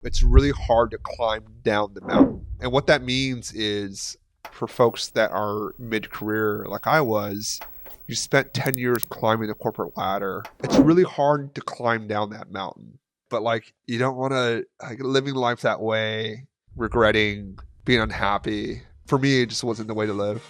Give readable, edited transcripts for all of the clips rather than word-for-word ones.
It's really hard to climb down the mountain. And what that means is for folks that are mid-career like I was, you spent 10 years climbing the corporate ladder. It's really hard to climb down that mountain. But like you don't want to living life that way, regretting, being unhappy. For me, it just wasn't the way to live.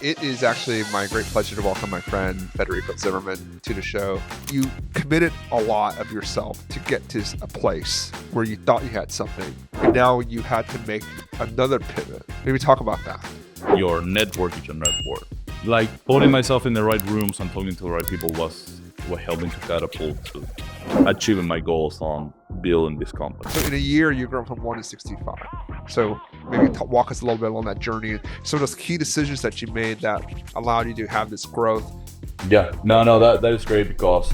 It is actually my great pleasure to welcome my friend Federico Zimmerman to the show. You committed a lot of yourself to get to a place where you thought you had something, and now you had to make another pivot. Maybe talk about that. Your network is your network. Like putting myself in the right rooms and talking to the right people was what helped me to catapult to achieving my goals on building this company. So in a year, you've grown from 1 to 65. So maybe walk us a little bit along that journey. So those key decisions that you made that allowed you to have this growth. Yeah, no, that is great because...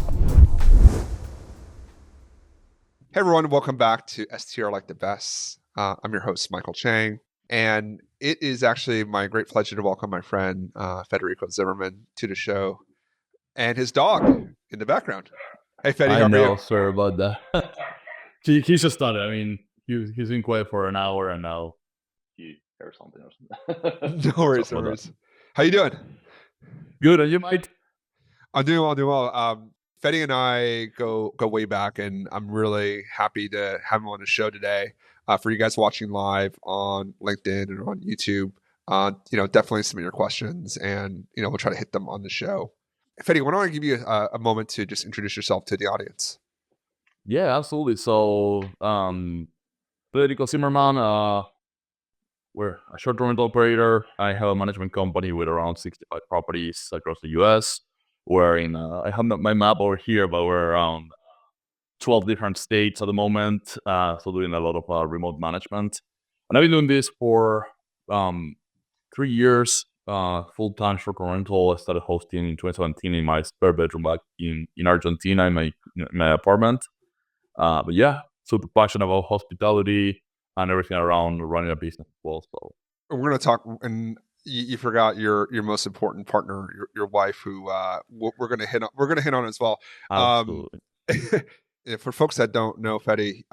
Hey everyone, welcome back to STR Like the Best. I'm your host, Michael Chang. And it is actually my great pleasure to welcome my friend, Federico Zimmerman, to the show. And his dog in the background. Hey Fedi, how are you? I know, sorry about that. He's just started. I mean, he's been quiet for an hour and now he hears something or something. No worries, no worries. How you doing? Good, and you might? I'm doing well. Fedi and I go way back, and I'm really happy to have him on the show today. For you guys watching live on LinkedIn and on YouTube, definitely submit your questions, and we'll try to hit them on the show. Fedi, why don't I give you a moment to just introduce yourself to the audience? Yeah, absolutely. So, Federico Zimmerman, we're a short-term rental operator. I have a management company with around 65 properties across the U.S. We're in, I have my map over here, but we're around 12 different states at the moment. So doing a lot of remote management. And I've been doing this for 3 years, full-time short-term rental. I started hosting in 2017 in my spare bedroom back in Argentina in my apartment. But yeah, super passionate about hospitality and everything around running a business as well. So we're going to talk, and you forgot your most important partner, your wife, who we're going to hit on. We're going to hit on as well. Absolutely. For folks that don't know Fedi,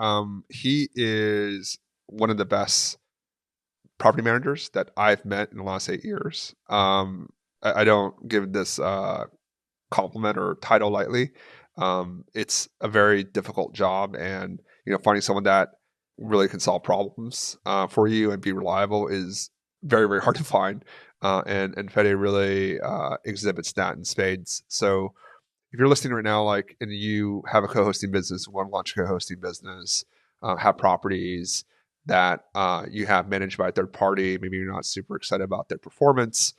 he is one of the best property managers that I've met in the last 8 years. I don't give this compliment or title lightly. It's a very difficult job, and finding someone that really can solve problems for you and be reliable is very, very hard to find. And Fedi really exhibits that in spades. So if you're listening right now, and you have a co-hosting business, want to launch a co-hosting business, have properties that you have managed by a third party, maybe you're not super excited about their performance.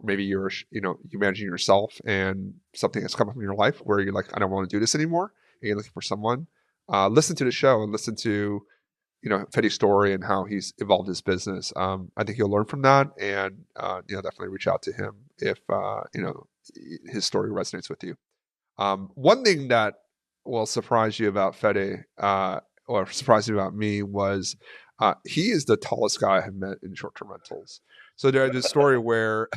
Maybe you're managing yourself and something has come up in your life where you're like, I don't want to do this anymore. And you're looking for someone. Listen to the show and listen to Fedi's story and how he's evolved his business. I think you'll learn from that, and definitely reach out to him if his story resonates with you. One thing that will surprise you about Fedi, or surprise you about me, was he is the tallest guy I have met in short-term rentals. So there's this story where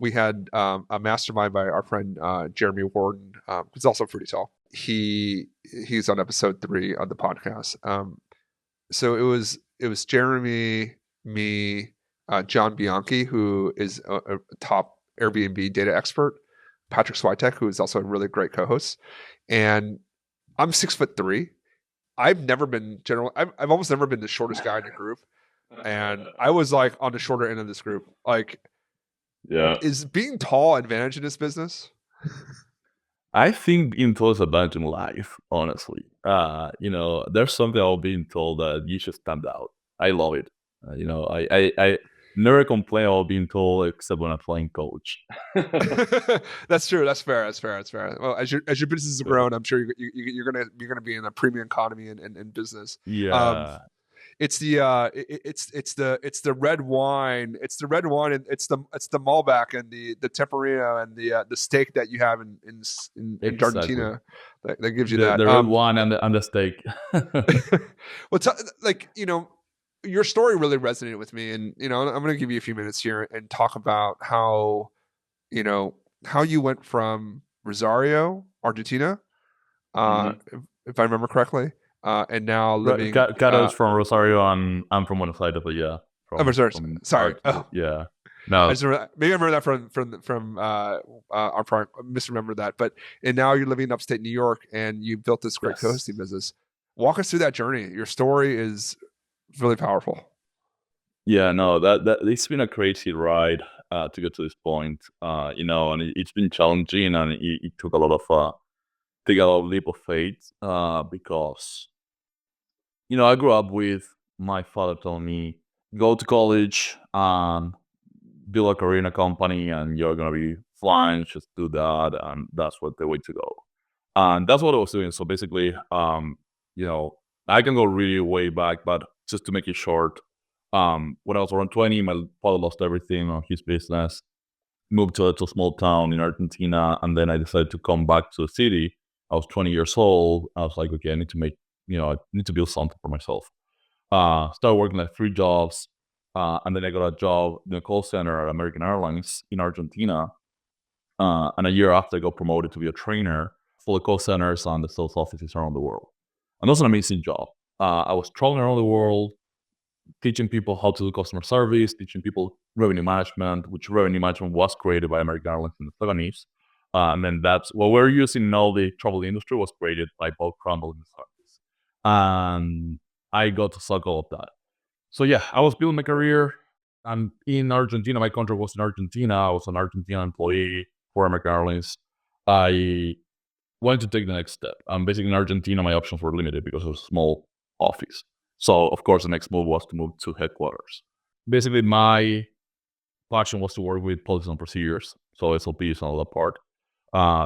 we had a mastermind by our friend Jeremy Warden, who's also pretty tall. He's on episode 3 of the podcast. So it was Jeremy, me, John Bianchi, who is a top Airbnb data expert, Patrick Switek, who is also a really great co-host, and I'm 6'3". I've almost never been the shortest guy in the group, and I was like on the shorter end of this group. Yeah, is being tall an advantage in this business? I think being told is a advantage in life, honestly. There's something about being told that you should stand out. I love it. I never complain about being told except when I'm playing coach. That's true. That's fair. Well, as your business has grown, I'm sure you're gonna be in a premium economy and business. Yeah. It's the red wine. It's the red wine, and it's the Malbec and the Temporino and the steak that you have in Exactly. Argentina that gives you that the red wine and the steak. Well, your story really resonated with me, and I'm going to give you a few minutes here and talk about how you went from Rosario, Argentina, if I remember correctly, and now Right, living. Cato's from Rosario, and I'm from Buenos Aires, but yeah, Oh, sorry, from sorry. Argentina. Oh, Yeah. I No, just remember, maybe I remember that from our prior. I misremember that, but and now you're living in upstate New York, and you built this great co-hosting yes. business. Walk us through that journey. Your story is really powerful. Yeah, no, that it's been a crazy ride to get to this point. And it's been challenging, and it took a lot of take a lot of leap of faith because I grew up with my father telling me go to college and build a career in a company, and you're gonna be fine. Just do that, and that's what the way to go. And that's what I was doing. So basically, you know, I can go really way back, but just to make it short, when I was around 20, my father lost everything on his business, moved to a small town in Argentina, and then I decided to come back to the city. I was 20 years old. I was like, okay, I need to I need to build something for myself. Started working like 3 jobs, and then I got a job in a call center at American Airlines in Argentina. And a year after, I got promoted to be a trainer for the call centers and the sales offices around the world. And that was an amazing job. I was traveling around the world, teaching people how to do customer service, teaching people revenue management, which revenue management was created by American Airlines in the 70s. And then that's what we're using now. The travel industry was created by Bob Crumble in the 70s. And I got to suck all of that. So yeah, I was building my career. I'm in Argentina. My contract was in Argentina. I was an Argentina employee for American Airlines. I wanted to take the next step. Basically in Argentina, my options were limited because it was a small office. So of course, the next move was to move to headquarters. Basically, my passion was to work with policies and procedures. So SLP is another part.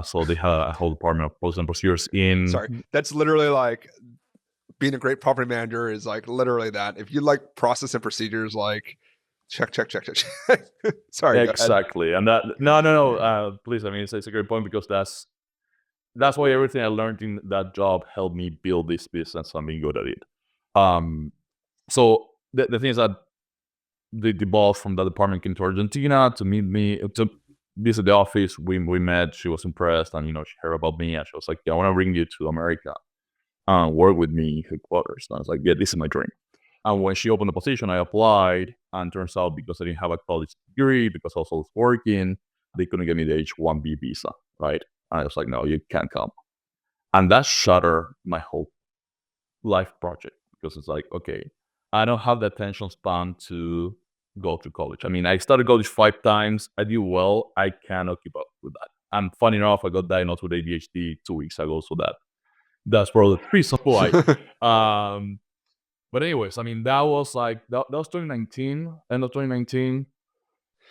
So they had a whole department of policies and procedures in. Sorry, that's literally like being a great property manager is like literally that. If you like process and procedures, like check, check, check, check, check. Sorry, go ahead. Exactly, and that no, please. I mean, it's a great point because that's why everything I learned in that job helped me build this business and being good at it. Um, so the thing is that the boss from that department came to Argentina to meet me to visit the office. We met. She was impressed, and she heard about me, and she was like, "Yeah, I want to bring you to America and work with me in headquarters." And I was like, "Yeah, this is my dream." And when she opened the position, I applied, and turns out because I didn't have a college degree, because I was always working, they couldn't get me the H-1B visa, right? And I was like, "No, you can't come." And that shattered my whole life project because it's like, okay, I don't have the attention span to go to college. I mean, I started college 5 times. I did well. I cannot keep up with that. And funny enough, I got diagnosed with ADHD 2 weeks ago, so that's probably the reason why. Um, but anyways, I mean, that was like that was 2019, end of 2019.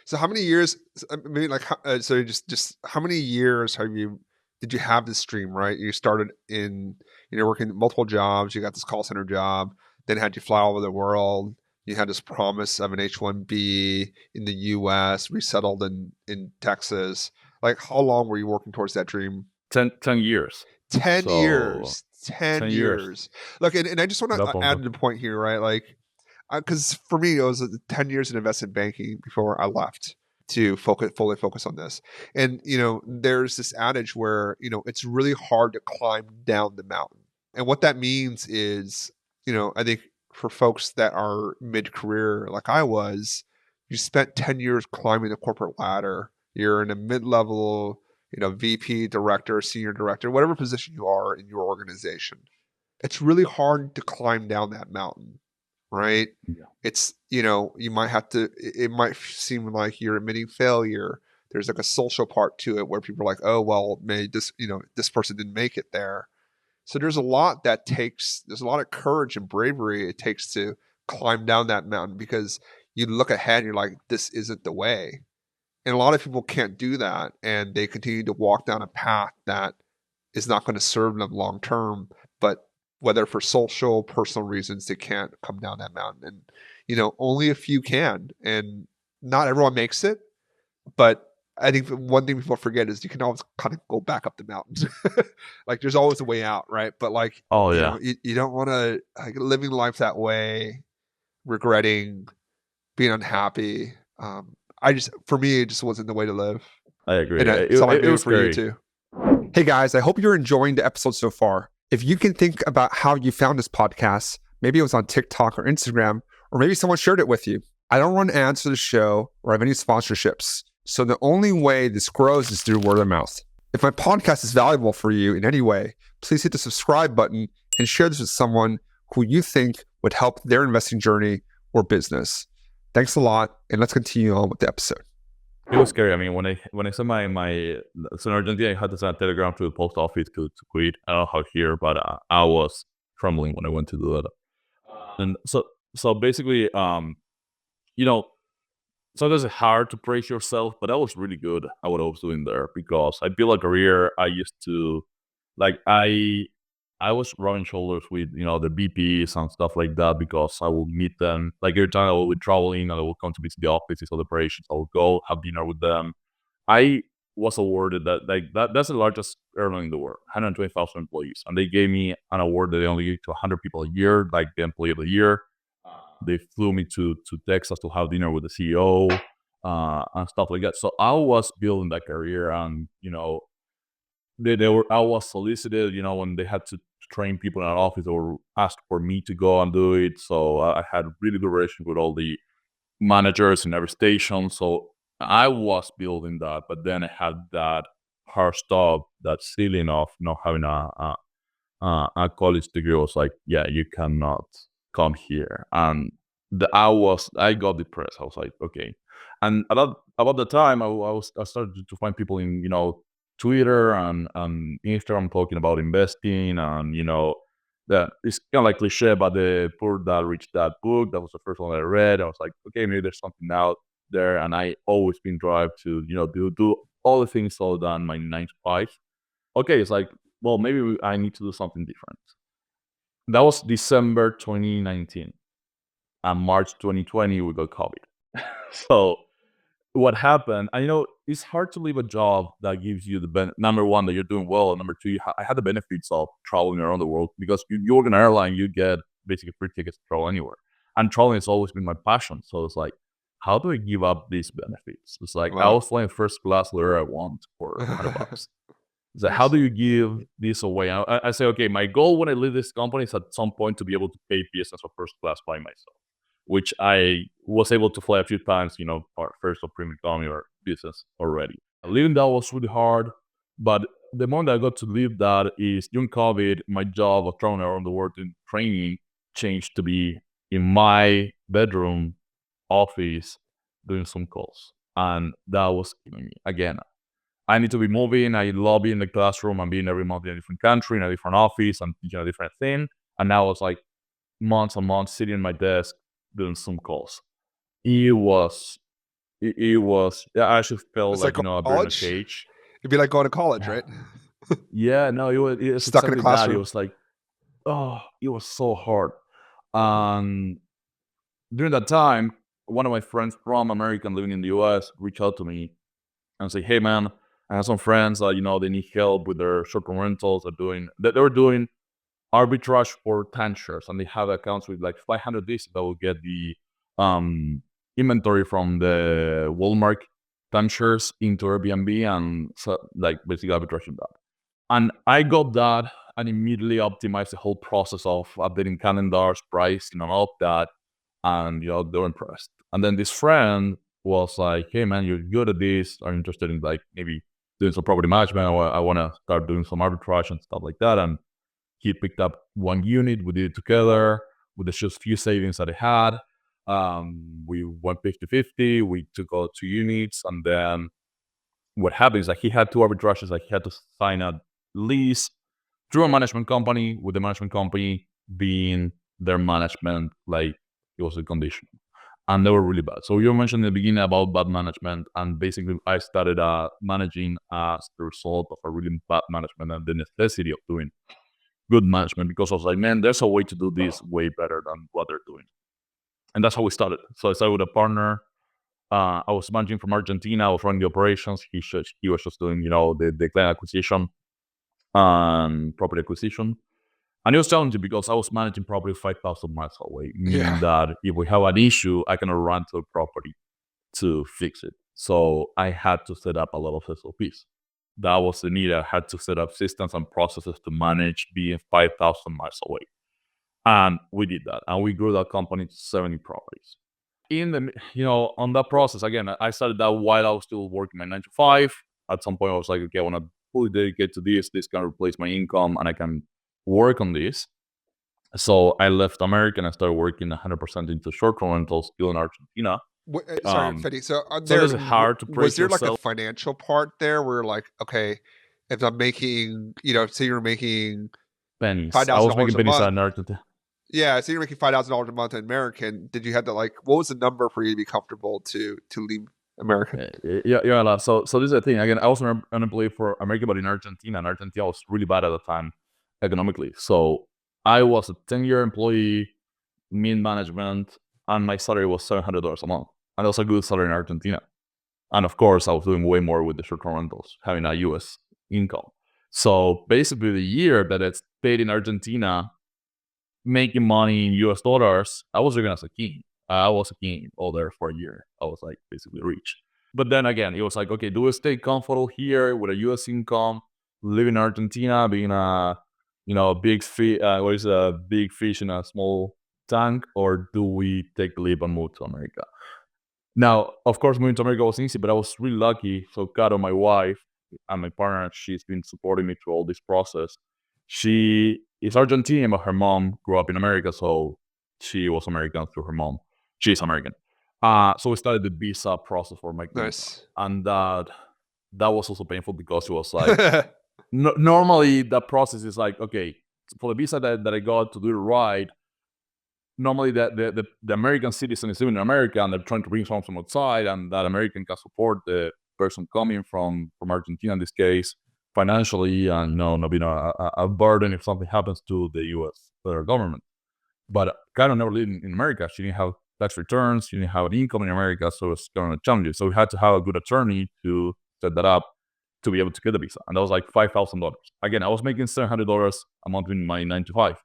So how many years? I mean, like, so just how many years have you? Did you have this dream? Right, you started in working multiple jobs. You got this call center job, then had you fly all over the world. You had this promise of an H-1B in the U.S. Resettled in Texas. Like, how long were you working towards that dream? 10 years. 10 So years. 10 10 years. years. Look, and I just want to add a point here, right? Like, because for me, it was 10 years in investment banking before I left to fully focus on this. And, there's this adage where, it's really hard to climb down the mountain. And what that means is, I think for folks that are mid career, like I was, you spent 10 years climbing the corporate ladder. You're in a mid level, VP, director, senior director, whatever position you are in your organization. It's really hard to climb down that mountain, right? Yeah. It's, you might have to, it might seem like you're admitting failure. There's like a social part to it where people are like, oh, well, maybe this person didn't make it there. So there's a lot there's a lot of courage and bravery it takes to climb down that mountain because you look ahead and you're like, this isn't the way. And a lot of people can't do that. And they continue to walk down a path that is not going to serve them long term. But whether for social, personal reasons, they can't come down that mountain. And, only a few can. And not everyone makes it. But I think one thing people forget is you can always kind of go back up the mountains. Like there's always a way out, right? But like, Oh yeah, you don't want to like living life that way, regretting, being unhappy. For me, it just wasn't the way to live. I agree. And it It, sounds like it maybe was for you scary. too. Hey guys, I hope you're enjoying the episode so far. If you can think about how you found this podcast, maybe it was on TikTok or Instagram, or maybe someone shared it with you. I don't run ads for the show or have any sponsorships. So the only way this grows is through word of mouth. If my podcast is valuable for you in any way, please hit the subscribe button and share this with someone who you think would help their investing journey or business. Thanks a lot, and let's continue on with the episode. It was scary. I mean, when I sent my so in Argentina, I had to send a telegram to the post office to quit. I don't know how here, but I was trembling when I went to do that. And so basically, you know, sometimes it's hard to praise yourself, but that was really good at what I was doing there because I built a career. I used to like I was rubbing shoulders with the VPs and stuff like that because I would meet them. Like every time I would be traveling and I would come to visit the offices or the operations, I would go have dinner with them. I was awarded that's the largest airline in the world, 120,000 employees, and they gave me an award that they only give to 100 people a year, like the employee of the year. They flew me to Texas to have dinner with the CEO and stuff like that. So I was building that career, and they were I was solicited. When they had to train people in our office, they were asked for me to go and do it. So I had really good relation with all the managers in every station. So I was building that, but then I had that hard stop, that ceiling of not having a college degree. Was like, yeah, you cannot come here. And I got depressed. I was like, okay. And about the time, I started to find people in Twitter and Instagram talking about investing, and that it's kind of like cliche, but the Poor Dad Rich Dad book, that was the first one I read. I was like, okay, maybe there's something out there, and I always been drive to do all the things all done my 9 to 5. Okay, it's like, well, maybe I need to do something different. That was December 2019, and March 2020 we got COVID. So what happened, and it's hard to leave a job that gives you the number one, that you're doing well, and number two, I had the benefits of traveling around the world because you work in an airline, you get basically free tickets to travel anywhere, and traveling has always been my passion. So it's like, how do I give up these benefits? It's like I Wow. was flying first class wherever I want for $100. It's like, how Nice. do you give this away? I say, okay, my goal when I leave this company is at some point to be able to pay business or first class by myself, which I was able to fly a few times, or first or premium economy or business already. Leaving that was really hard, but the moment I got to leave that is during COVID, my job of traveling around the world in training changed to be in my bedroom office doing some calls. And that was killing me. Again, I need to be moving. I love being in the classroom and being every month in a different country, in a different office, and teaching a different thing. And now it's like months and months sitting at my desk doing some calls. It was, it was. Yeah, I actually felt It's like like going a to bird in a college. cage. It'd be like going to college, Yeah, right? yeah. No, it's Stuck in a exactly that. It classroom. was like, oh, it was so hard. And during that time, one of my friends from America living in the US reached out to me and say, "Hey, man, I have some friends that they need help with their short-term rentals. They were doing arbitrage for timeshares, and they have accounts with like 500 days that will get the um, inventory from the Walmart timeshares into Airbnb, and so, like basically arbitraging that." And I got that and immediately optimized the whole process of updating calendars, pricing, and all of that. And they were impressed. And then this friend was like, "Hey, man, you're good at this. Are you interested in like maybe doing some property management? I want to start doing some arbitrage and stuff like that." And he picked up one unit. We did it together with the just few savings that I had. We went 50-50. We took out 2 units. And then what happened is that he had two arbitrages. Like he had to sign a lease through a management company, with the management company being their management, like it was a condition. And they were really bad. So you mentioned in the beginning about bad management, and basically I started managing as the result of a really bad management and the necessity of doing good management, because I was like, man, there's a way to do this way better than what they're doing. And that's how we started. So I started with a partner. I was managing from Argentina. I was running the operations. He was just doing, the client acquisition and property acquisition. And it was challenging because I was managing property 5,000 miles away, meaning Yeah. that if we have an issue, I cannot run to the property to fix it. So I had to set up a lot of SOPs. that was the need. I had to set up systems and processes to manage being 5,000 miles away. And we did that. And we grew that company to 70 properties. In the, on that process, again, I started that while I was still working my 9 to 5. At some point, I was like, okay, I want to fully dedicate to this. This can replace my income and I can work on this. So I left America and I started working 100% into short-term rentals still in Argentina. Sorry, Um, Fetty. So on Sometimes there, it's hard to was break there like a yourself. financial part there where like, okay, if I'm making, say you're making five Pennies. I thousand was dollars making a pennies month. in Argentina. Yeah, so you're making $5,000 a month in American. Did you have to like? What was the number for you to be comfortable to leave American? Yeah. So this is the thing. Again, I was unemployed for America, but in Argentina. And Argentina was really bad at the time economically. So I was a 10-year employee, mid management, and my salary was $700 a month. And that was a good salary in Argentina. And of course, I was doing way more with the short-term rentals, having a US income. So basically, the year that I stayed in Argentina, making money in US dollars, I was living as a king. I was a king all there for a year. I was like basically rich. But then again, it was like, okay, do I stay comfortable here with a US income, live in Argentina, being a big fish, what is a big fish in a small tank, or do we take the leap and move to America? Now, of course, moving to America was easy, but I was really lucky. So, Caro, my wife, and my partner, she's been supporting me through all this process. She is Argentinian, but her mom grew up in America, so she was American through her mom. She's American. So we started the visa process for my green card, Nice. and that was also painful because it was like normally that process is like, okay, for the visa that I got to do it right, normally the American citizen is living in America and they're trying to bring someone from outside, and that American can support the person coming from Argentina in this case financially, and not being a burden if something happens to the U.S. federal government. But kind of never lived in America. She didn't have tax returns. She didn't have an income in America, so it's kind of challenging. So we had to have a good attorney to set that up to be able to get the visa, and that was like $5,000. Again, I was making $700 a month in my 9 to 5,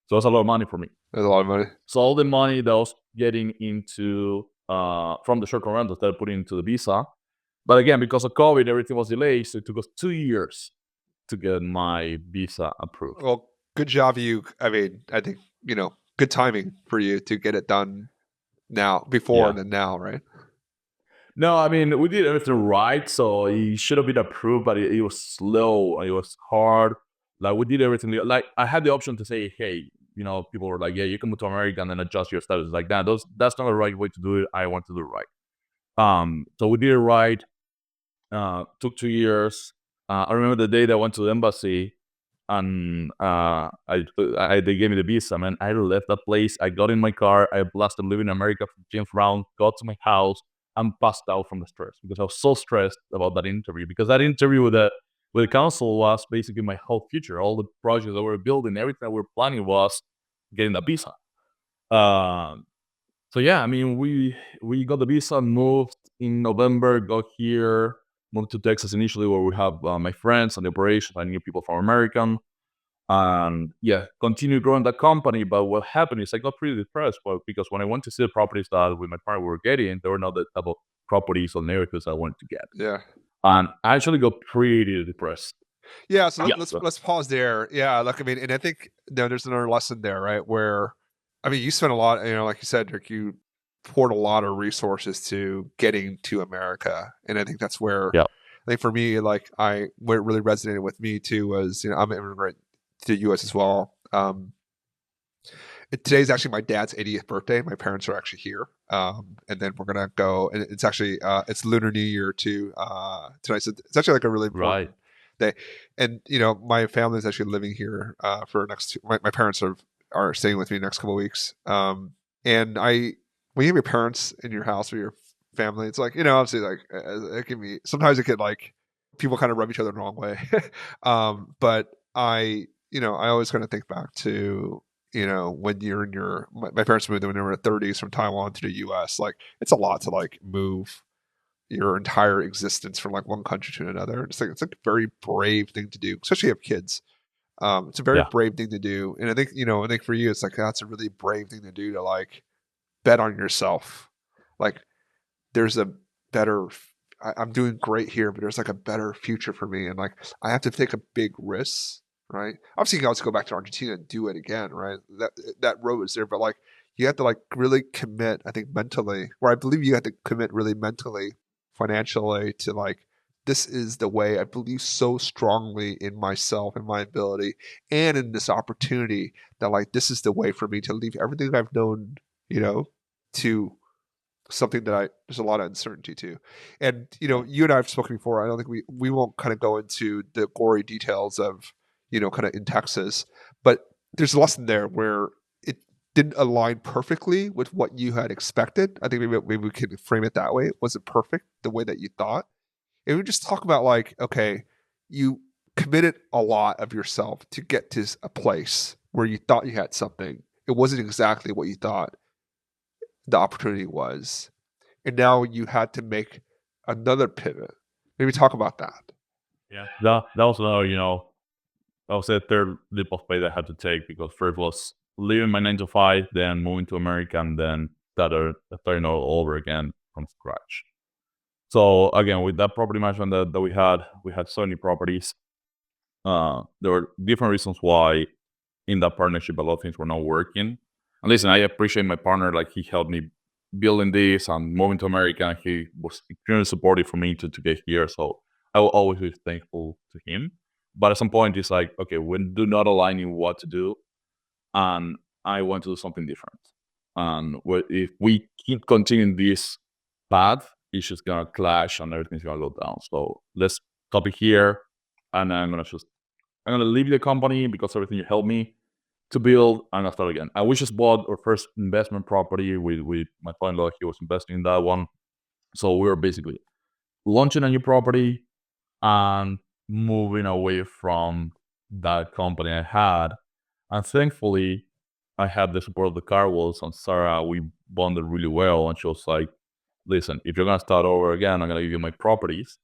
so that's a lot of money for me. That's a lot of money. So all the money that I was getting into from the short-term rentals that I put into the visa. But again, because of COVID, everything was delayed. So it took us 2 years to get my visa approved. Well, good job, you. I mean, I think good timing for you to get it done now, before Yeah. and then now, right? No, I mean, we did everything right. So it should have been approved, but it was slow. It was hard. Like we did everything. Like I had the option to say, hey, people were like, yeah, you can move to America and then adjust your status like that. That's not the right way to do it. I want to do it right. So we did it right. Took 2 years. I remember the day that I went to the embassy, and they gave me the visa. Man, I left that place. I got in my car. I blasted "Living in America" from James Brown. Got to my house and passed out from the stress because I was so stressed about that interview. Because that interview with the council was basically my whole future. All the projects that we were building, everything that we were planning was getting that visa. Um, so yeah, I mean, we got the visa, moved in November, got here, moved to Texas initially, where we have my friends and the operations. I knew people from American, and yeah, continued growing that company. But what happened is I got pretty depressed, because when I went to see the properties that with my partner we were getting, they were not the type of properties or neighborhoods I wanted to get, Yeah. and I actually got pretty depressed. Yeah, so Yeah, let's pause there. Yeah, look, I mean, and I think there's another lesson there, right? Where, I mean, you spent a lot, like you said, Rick, you poured a lot of resources to getting to America, and I think that's where, yeah, I think for me, like where it really resonated with me too was, I'm an immigrant to the U.S. as well. Today's actually my dad's 80th birthday. My parents are actually here, and then we're gonna go. And it's actually it's Lunar New Year too tonight. So it's actually like a really right, important day. And my family is actually living here for next. My parents are staying with me next couple of weeks. And when you have your parents in your house or your family, it's like obviously like it can be sometimes it can like people kind of rub each other the wrong way. But I always kind of think back to when you're in my parents moved when they were in their 30s from Taiwan to the US, like it's a lot to like move your entire existence from like one country to another. It's like a very brave thing to do, especially if you have kids. It's a very yeah, brave thing to do. And I think for you, it's like, that's a really brave thing to do, to like bet on yourself. Like there's a better I'm doing great here, but there's like a better future for me, and like I have to take a big risk, right? Obviously, you can always go back to Argentina and do it again, right? That road is there, but like you have to like really commit. I think mentally, where I believe you have to commit really mentally, financially to like this is the way I believe so strongly in myself and my ability and in this opportunity that like this is the way for me to leave everything I've known, you know, to something that there's a lot of uncertainty to. And you and I have spoken before. I don't think we won't kind of go into the gory details of kind of in Texas, but there's a lesson there where it didn't align perfectly with what you had expected. I think maybe we can frame it that way. It wasn't perfect the way that you thought. And we just talk about like, okay, you committed a lot of yourself to get to a place where you thought you had something. It wasn't exactly what you thought the opportunity was. And now you had to make another pivot. Maybe talk about that. Yeah. That was another, that was the third leap of faith I had to take because first was leaving my 9 to 5, then moving to America, and then starting all over again from scratch. So again, with that property management that we had so many properties. There were different reasons why in that partnership a lot of things were not working. And listen, I appreciate my partner, like he helped me building this and moving to America, and he was extremely supportive for me to get here. So I will always be thankful to him. But at some point it's like, okay, we do not align in what to do, and I want to do something different. And if we keep continuing this path, it's just gonna clash and everything's gonna go down. So let's stop it here, and I'm gonna leave the company because everything you helped me to build, and I'll start again. And we just bought our first investment property with my father-in-law. He was investing in that one, so we were basically launching a new property and moving away from that company I had. And thankfully, I had the support of the Carwells and Sarah. We bonded really well, and she was like, "Listen, if you're gonna start over again, I'm gonna give you my properties,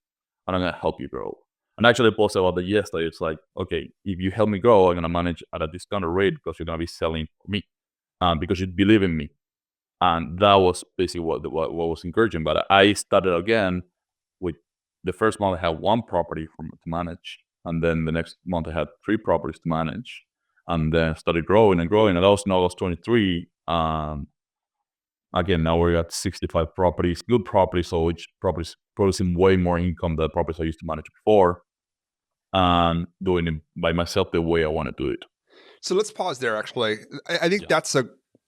and I'm gonna help you grow." And actually, I posted about that yesterday. It's like, okay, if you help me grow, I'm gonna manage at a discounted rate because you're gonna be selling for me, because you believe in me. And that was basically what was encouraging. But I started again with the first month I had one property to manage, and then the next month I had 3 properties to manage, and then started growing and growing. And that was in August 23. Again, now we're at 65 properties, good properties, so each property is producing way more income than the properties I used to manage before, and doing it by myself the way I want to do it. So let's pause there. Actually, I think Yeah. that's I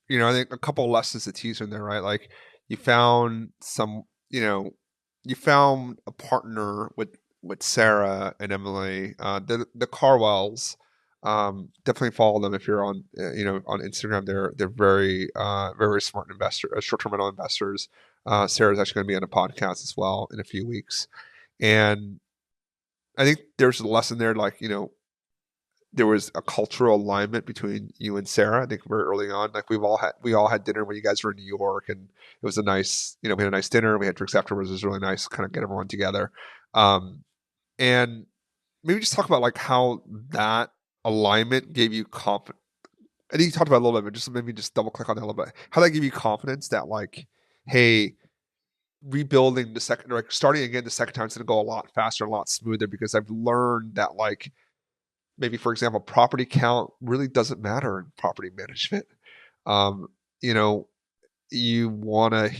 think a couple of lessons to tease in there, right? Like you found you found a partner with Sarah and Emily, the Carwells. Definitely follow them if you're on on Instagram. They're very very smart investor, short-term rental investors. Sarah's actually going to be on a podcast as well in a few weeks, and I think there's a lesson there. Like there was a cultural alignment between you and Sarah. I think very early on, like we all had dinner when you guys were in New York, and it was a nice, we had a nice dinner. We had drinks afterwards. It was really nice, kind of get everyone together. And maybe just talk about like how that alignment gave you confidence. I think you talked about it a little bit, but just maybe just double click on that a little bit. How that gave you confidence that like, hey, rebuilding the second, like starting again the second time is going to go a lot faster, a lot smoother because I've learned that like maybe for example property count really doesn't matter in property management. um, you know you want to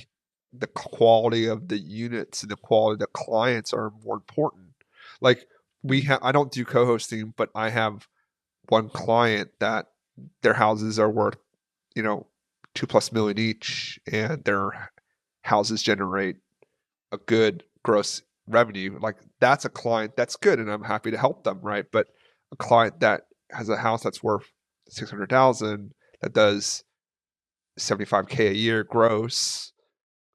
the quality of the units and the quality of the clients are more important. Like I don't do co-hosting, but I have one client that their houses are worth 2+ million each, and their houses generate a good gross revenue. Like that's a client that's good, and I'm happy to help them, right? But a client that has a house that's worth 600,000 that does 75K a year gross,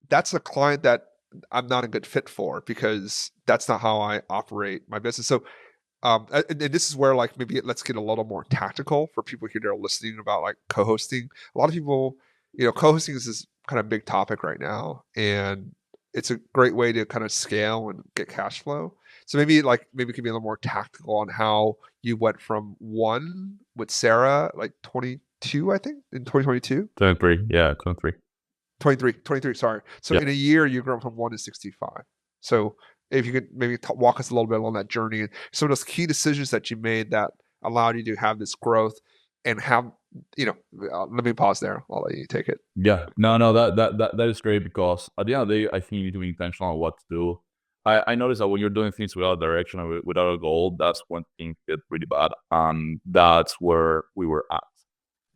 that's a client that I'm not a good fit for because that's not how I operate my business. So and this is where like maybe let's get a little more tactical for people here that are listening about like co-hosting. A lot of people, co-hosting is this kind of big topic right now, and it's a great way to kind of scale and get cash flow. So maybe it can be a little more tactical on how you went from one with Sarah, like 22, I think, in 2022. 23, yeah, 23. 23, sorry. So Yeah. in a year, you've grown from 1 to 65. So if you could maybe walk us a little bit along that journey and some of those key decisions that you made that allowed you to have this growth and have, let me pause there. I'll let you take it. Yeah, no, that is great because at the end of the day, I think you need to be intentional on what to do. I noticed that when you're doing things without direction or without a goal, that's when things get really bad, and that's where we were at.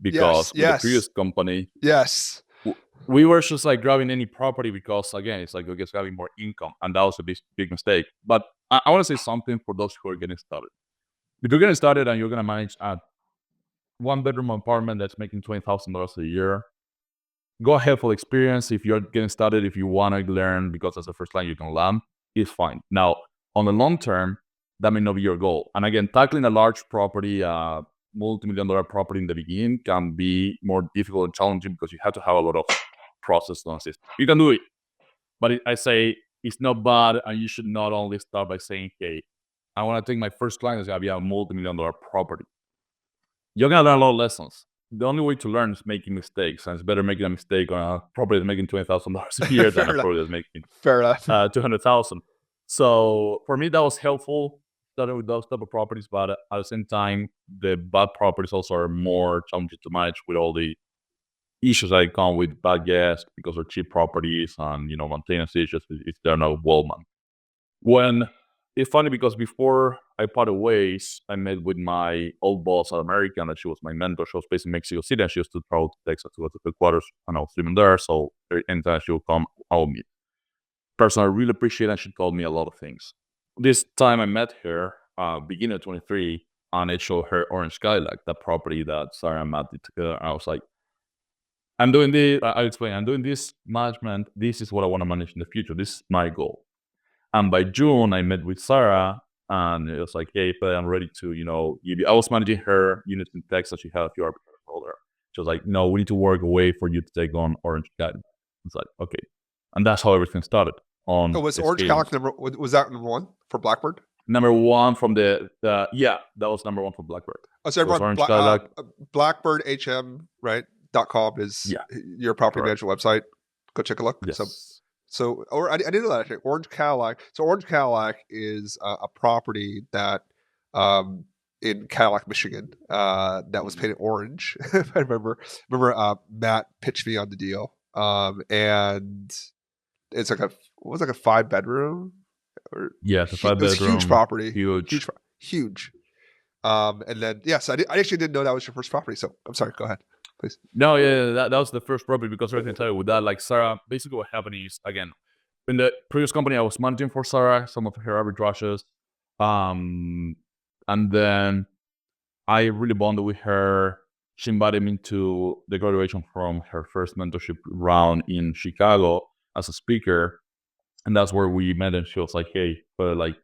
Yes, Because with the yes, previous company, yes. we were just like grabbing any property because again, it's like we're just having more income, and that was a big mistake. But I want to say something for those who are getting started. If you're getting started and you're gonna manage a one bedroom apartment that's making $20,000 a year, go ahead for the experience. If you're getting started, if you want to learn because that's the first line you can land, it's fine. Now, on the long term, that may not be your goal. And again, tackling a large property, multi-million-dollar property in the beginning can be more difficult and challenging because you have to have a lot of process to assist. You can do it, but I say it's not bad, and you should not only start by saying, "Hey, I want to take my first client is gonna be a multi-million-dollar property." You're gonna learn a lot of lessons. The only way to learn is making mistakes, and it's better making a mistake on a property that's making $20,000 a year than Fair a enough. property that's making Fair enough. 200,000. So for me, that was helpful starting with those type of properties. But at the same time, the bad properties also are more challenging to manage with all the issues that come with bad guests because they're cheap properties and maintenance issues if they're not well managed. When it's funny because before I parted ways, I met with my old boss at American, and she was my mentor. She was based in Mexico City, and she used to travel to Texas to go to headquarters, and I was living there. So anytime she would come, I would meet. Person I really appreciate, and she told me a lot of things. This time I met her, beginning of 23, and it showed her Orange Skylark, that property that Sarah and Matt did together. And I was like, I'm doing this. I explained, I'm doing this management. This is what I want to manage in the future. This is my goal. And by June, I met with Sarah, and it was like, hey, but I'm ready to, give you. I was managing her units in Texas. She had a few arbitraries over there. She was like, no, we need to work a way for you to take on Orange County. It's like, okay. And that's how everything started Oh, on was Orange scaling. Calic was that number one for Blackbird? Number one from yeah, that was number one for Blackbird. Oh, so It was everyone, Orange Cadillac. Blackbird HM, right? .com is Yeah, your property correct. management website. Go take a look. Yes. Or I didn't know that actually. Orange Cadillac. So Orange Cadillac is a property that in Cadillac, Michigan, that was painted orange. If I remember Matt pitched me on the deal, and it's like a 5 bedroom or Yeah, it's a it five was a huge bedroom, property, huge. huge. And then yes, I actually didn't know that was your first property. So I'm sorry. Go ahead, please. No, yeah, that was the first property because I can tell you with that, like Sarah, basically what happened is again, in the previous company I was managing for Sarah, some of her arbitrages. Um and then I really bonded with her. She invited me to the graduation from her first mentorship round in Chicago as a speaker. And that's where we met, and she was like, hey, but like,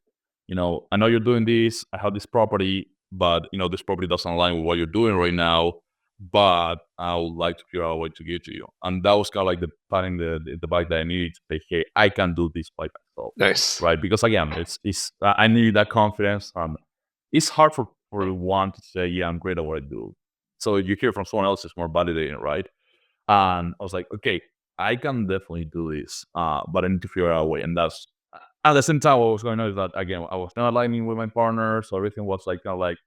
I know you're doing this, I have this property, but this property doesn't align with what you're doing right now, but I would like to figure out a way to give to you. And that was kind of like the planning the back that I needed to say, hey, I can do this by myself. Nice. Right. Because again, it's I need that confidence. It's hard for one to say, yeah, I'm great at what I do. So you hear from someone else, it's more validating, right? And I was like, okay, I can definitely do this, but I need to figure out a way. And that's at the same time, what was going on is that again, I was not aligning with my partner, so everything was like kind of like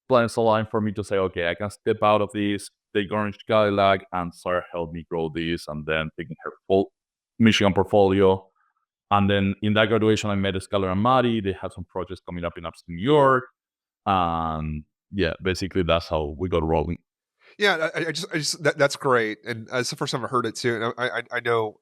plans aligned for me to say, okay, I can step out of this, take Orange Cadillac, and Sarah helped me grow this, and then taking her full Michigan portfolio. And then in that graduation, I met Skylar and Maddie. They had some projects coming up in upstate New York, and yeah, basically that's how we got rolling. Yeah, I just that's great, and it's the first time I've heard it too. And I know,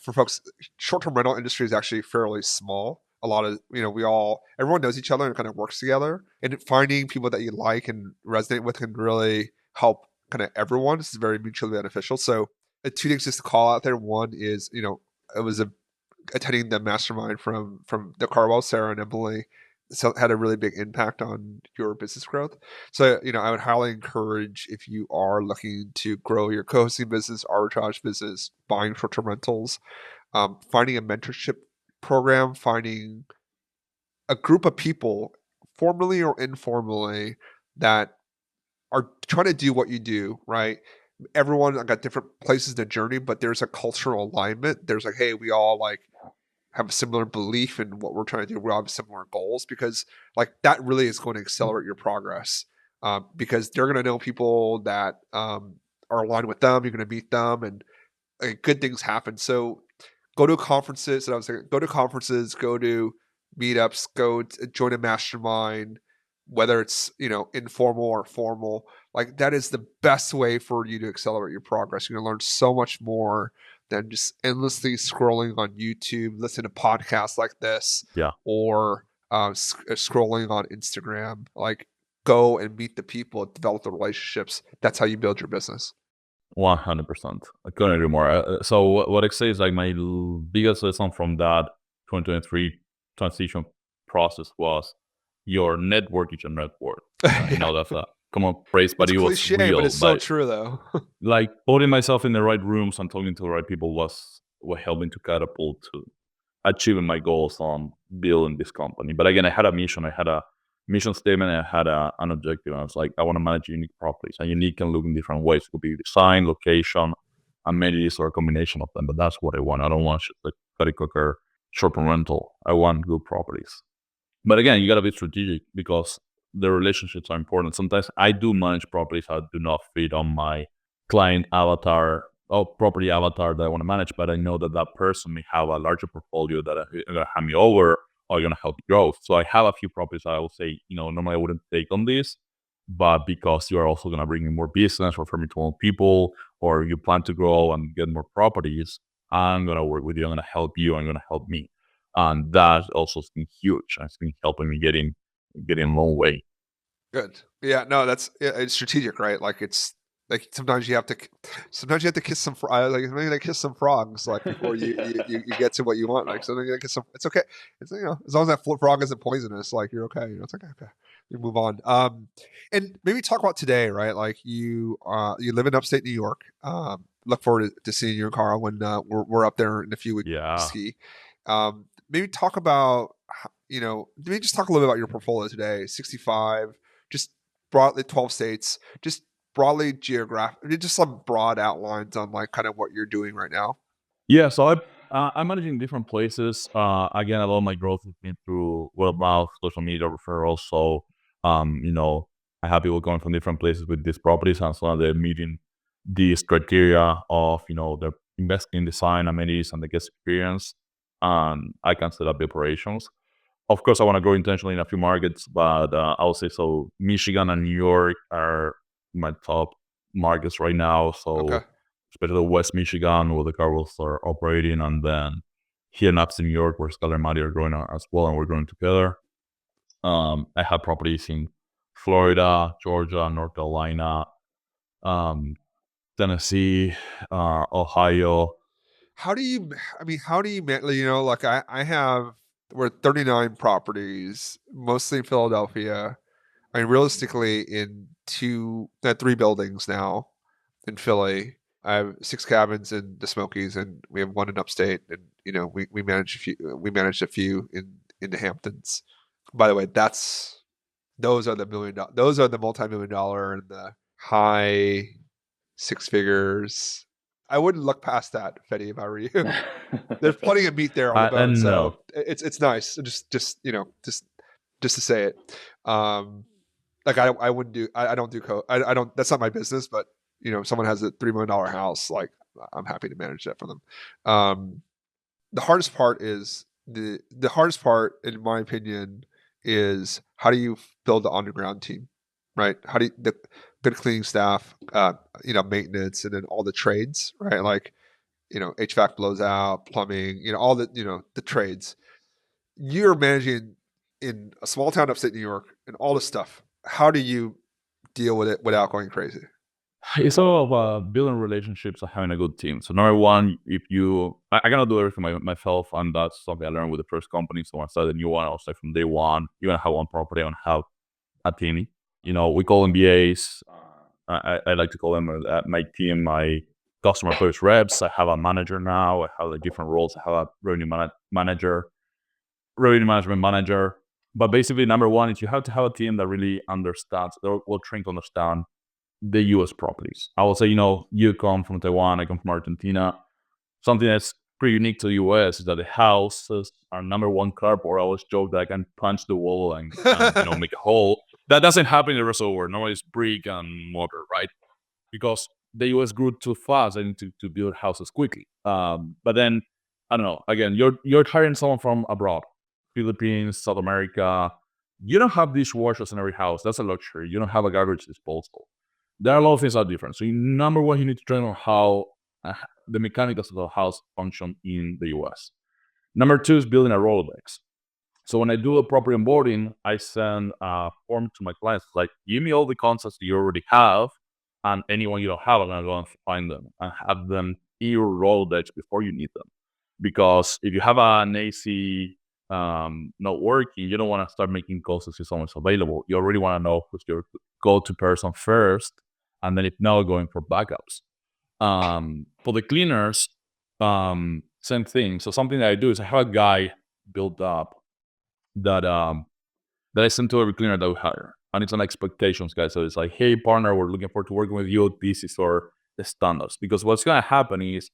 for folks, short-term rental industry is actually fairly small. A lot of everyone knows each other and kind of works together. And finding people that you like and resonate with can really help kind of everyone. This is very mutually beneficial. So, two things just to call out there. One is it was attending the mastermind from the Carwell, Sarah and Emily, so had a really big impact on your business growth. So, I would highly encourage if you are looking to grow your co-hosting business, arbitrage business, buying short-term rentals, finding a mentorship program, finding a group of people, formally or informally, that are trying to do what you do, right? Everyone got different places in the journey, but there's a cultural alignment. There's like, hey, we all like have a similar belief in what we're trying to do. We all have similar goals because like that really is going to accelerate your progress because they're going to know people that are aligned with them. You're going to meet them and good things happen. So go to conferences. And I was saying, go to conferences, go to meetups, join a mastermind, whether it's informal or formal. Like that is the best way for you to accelerate your progress. You're gonna learn so much more than just endlessly scrolling on YouTube, listen to podcasts like this, Yeah. or scrolling on Instagram. Like go and meet the people, develop the relationships. That's how you build your business. 100%. I couldn't agree more. So what I say is like my biggest lesson from that 2023 transition process was your network is your net worth. I Yeah, know that's a common phrase, but it's it was cliche, but real. it's so But true though. like putting myself in the right rooms and talking to the right people was what helped me to catapult to achieving my goals on building this company. But again, I had a mission. I had a mission statement. I had an objective. I was like, I want to manage unique properties. And unique can look in different ways. It could be design, location, amenities, or a combination of them. But that's what I want. I don't want just like cookie cooker short-term rental. I want good properties. But again, you got to be strategic because the relationships are important. Sometimes I do manage properties that do not fit on my client avatar or property avatar that I want to manage, but I know that that person may have a larger portfolio that are going to hand me over or going to help me grow. So I have a few properties that I will say, normally I wouldn't take on this, but because you are also going to bring in more business or for me to more people, or you plan to grow and get more properties, I'm going to work with you. I'm going to help you. I'm going to help me. And that also has been huge. It's been helping me getting a long way. Good. Yeah, no, it's strategic, right? Like it's like sometimes you have to kiss some like maybe like kiss some frogs like before you get to what you want. Like something like it's okay. It's as long as that frog isn't poisonous, like you're okay. It's okay. Okay, you move on. And maybe talk about today, right? Like you live in upstate New York. Look forward to seeing you, Carl, when we're up there in a few weeks to Yeah. ski. Maybe talk about maybe just talk a little bit about your portfolio today. 65, just broadly 12 states, just broadly geographic, just some broad outlines on like kind of what you're doing right now. Yeah, so I'm managing different places. Again, a lot of my growth has been through word of mouth, social media referrals. So, I have people going from different places with these properties, and so they're meeting these criteria of they're investing in design, amenities, and the guest experience. And I can set up the operations. Of course, I want to grow intentionally in a few markets, but I would say so. Michigan and New York are my top markets right now. Okay. So especially West Michigan, where the Cardinals are operating, and then here in upstate New York, where Skylar and Maddie are growing as well, and we're growing together. I have properties in Florida, Georgia, North Carolina, um, Tennessee, Ohio. How do you, I mean, how do you, like I have, we're 39 properties, mostly in Philadelphia. I mean, realistically, in three buildings now in Philly. I have 6 cabins in the Smokies, and we have one in upstate. And we manage a few. We managed a few in the Hamptons. By the way, those are the those are the multi-million dollar and the high six figures. I wouldn't look past that, Fetty, if I were you. There's plenty of meat there on the bone, And so no, it's nice. Just to say it. Like I wouldn't do I don't do I don't that's not my business, but if someone has a $3 million house, like I'm happy to manage that for them. The hardest part is the hardest part, in my opinion, is how do you build the underground team, right? How do you, the good cleaning staff, maintenance, and then all the trades, right? Like HVAC blows out, plumbing, all the trades. You're managing in a small town upstate New York and all this stuff. How do you deal with it without going crazy? it's all about building relationships and having a good team. So number one, if I cannot do everything myself, and that's something I learned with the first company. So when I started a new one, I'll start from day one. You want to have one property and have a team. We call them BAs. I like to call them my team, my customer service reps. I have a manager now. I have like different roles. I have a manager, revenue management manager. But basically, number one is you have to have a team that really understands, or will trying to understand the US properties. I will say, you come from Taiwan, I come from Argentina. Something that's pretty unique to the US is that the houses are number one carport. I always joke that I can punch the wall and make a hole. That doesn't happen in the rest of the world. Normally it's brick and mortar, right? Because the US grew too fast. They need to build houses quickly. But then I don't know. Again, you're hiring someone from abroad, Philippines, South America. You don't have dishwashers in every house. That's a luxury. You don't have a garbage disposal. There are a lot of things that are different. So number one, you need to train on how the mechanics of the house function in the US. Number two is building a Rolodex. So when I do a property onboarding, I send a form to my clients like, give me all the contacts you already have, and anyone you don't have, I'm gonna go and find them and have them in your Rolodex before you need them. Because if you have an AC not working, you don't want to start making calls to see someone's available. You already want to know who's your go-to person first, and then if not, going for backups. For the cleaners, same thing. So something that I do is I have a guy built up that I send to every cleaner that we hire. And it's an expectations guy. So it's like, hey partner, we're looking forward to working with you. This is our standards. Because what's gonna happen is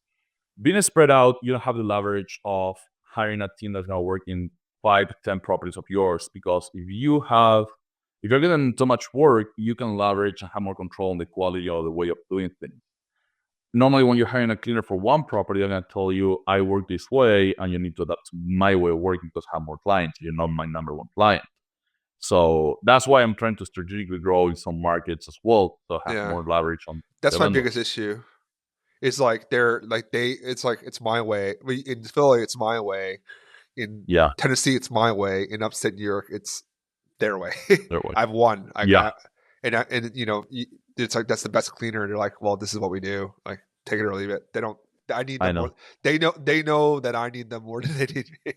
being spread out, you don't have the leverage of hiring a team that's gonna work in 5 to 10 properties of yours. Because if you're getting so much work, you can leverage and have more control on the quality or the way of doing things. Normally when you're hiring a cleaner for one property, I'm gonna tell you I work this way and you need to adapt to my way of working because I have more clients. You're not my number one client. So that's why I'm trying to strategically grow in some markets as well, so I have Yeah, more leverage on the that's my biggest vendors. issue. It's like it's like it's my way. In Philly, it's my way. In Yeah, Tennessee, it's my way. In upstate New York, it's their way. their way. I've won. Yeah, And it's like that's the best cleaner. And they're like, well, this is what we do. Like, take it or leave it. They don't. I need I them more. know. They know that I need them more than they need me.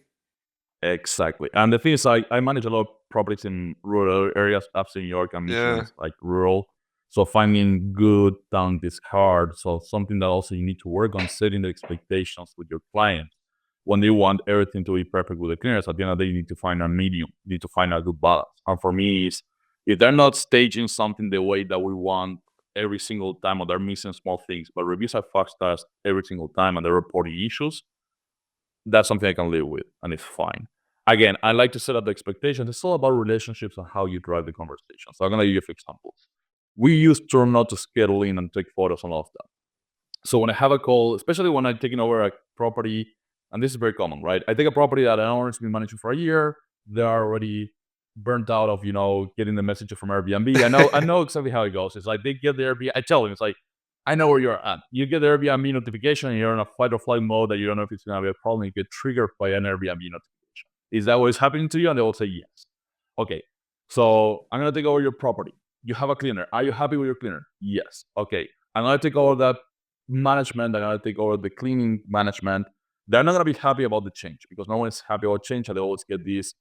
Exactly. And the thing is, I manage a lot of properties in rural areas. Upstate New York and Michigan Yeah, is like rural. So finding good talent is hard. So something that also you need to work on setting the expectations with your clients. When they want everything to be perfect with the cleaners, at the end of the day, you need to find a medium. You need to find a good balance. And for me, is if they're not staging something the way that we want every single time, or they're missing small things, but reviews are fast tasks every single time and they're reporting issues, that's something I can live with and it's fine. Again, I like to set up the expectations. It's all about relationships and how you drive the conversation. So I'm gonna give you a few examples. We use Turno to schedule in and take photos and all of that. So when I have a call, especially when I'm taking over a property, and this is very common, right? I take a property that an owner's been managing for a year. They are already burnt out of getting the message from Airbnb. I know exactly how it goes. It's like they get the Airbnb. I tell them it's like I know where you're at. You get the Airbnb notification, and you're in a fight or flight mode that you don't know if it's gonna be a problem. You get triggered by an Airbnb notification. Is that what is happening to you? And they will say yes. Okay, so I'm gonna take over your property. You have a cleaner. Are you happy with your cleaner? Yes. Okay, I'm gonna take over that management. I'm gonna take over the cleaning management. They're not gonna be happy about the change because no one is happy about change, and they always get this.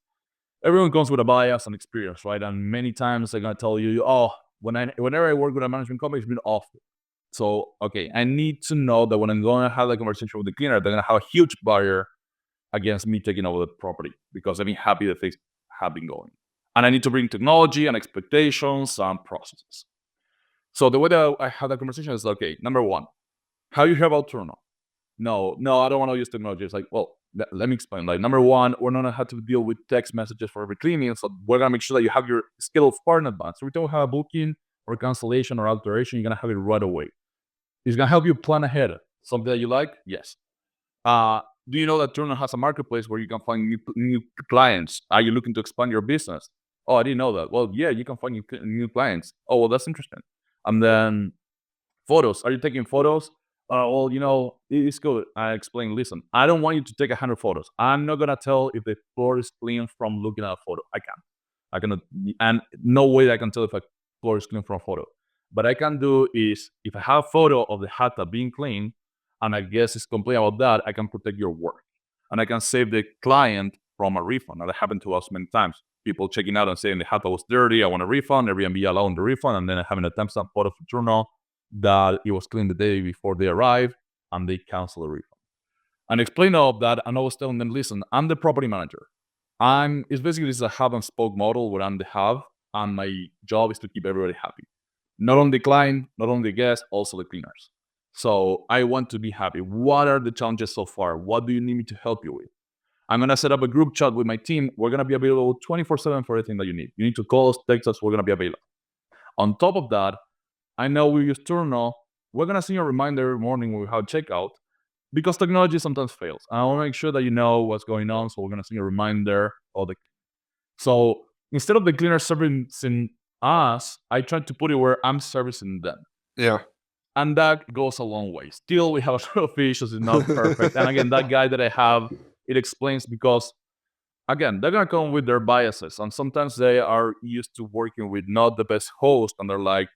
Everyone comes with a bias and experience, right? And many times they're gonna tell you, "Oh, whenever I work with a management company, it's been awful." So, okay, I need to know that when I'm going to have a conversation with the cleaner, they're going to have a huge barrier against me taking over the property because I've been happy that things have been going. And I need to bring technology and expectations and processes. So the way that I have that conversation is okay, number one, how you hear about Turno? No, I don't want to use technology. It's like, well, let me explain. Like, number one, we're not going to have to deal with text messages for every cleaning. So we're going to make sure that you have your schedule far in advance. So we don't have a booking or cancellation or alteration. You're going to have it right away. It's gonna help you plan ahead. Something that you like? Yes. Do you know that Turner has a marketplace where you can find new clients? Are you looking to expand your business? Oh, I didn't know that. Well, yeah, you can find new clients. Oh, well, that's interesting. And then photos. Are you taking photos? Well, it's good. I explain. Listen, I don't want you to take 100 photos. I'm not gonna tell if the floor is clean from looking at a photo. I cannot, and no way I can tell if a floor is clean from a photo. But I can do is if I have a photo of the hot tub being clean, and I guess it's complain about that, I can protect your work, and I can save the client from a refund. That happened to us many times. People checking out and saying the hot tub was dirty, I want a refund. Airbnb allowing the refund, and then having a timestamp photo for journal that it was clean the day before they arrived, and they cancel the refund. And explain all of that, and I was telling them, listen, I'm the property manager. It's basically this is a hub and spoke model where I'm the hub, and my job is to keep everybody happy. Not only the client, not only the guests, also the cleaners. So I want to be happy. What are the challenges so far? What do you need me to help you with? I'm gonna set up a group chat with my team. We're gonna be available 24/7 for everything that you need. You need to call us, text us. We're gonna be available. On top of that, I know we use Turno. We're gonna send you a reminder every morning when we have checkout because technology sometimes fails. I want to make sure that you know what's going on. So we're gonna send you a reminder. So instead of the cleaner servicing us, I try to put it where I'm servicing them. Yeah. And that goes a long way. Still, we have a lot of issues. It's not perfect. And again, that guy that I have, it explains because, again, they're going to come with their biases. And sometimes they are used to working with not the best host. And they're like,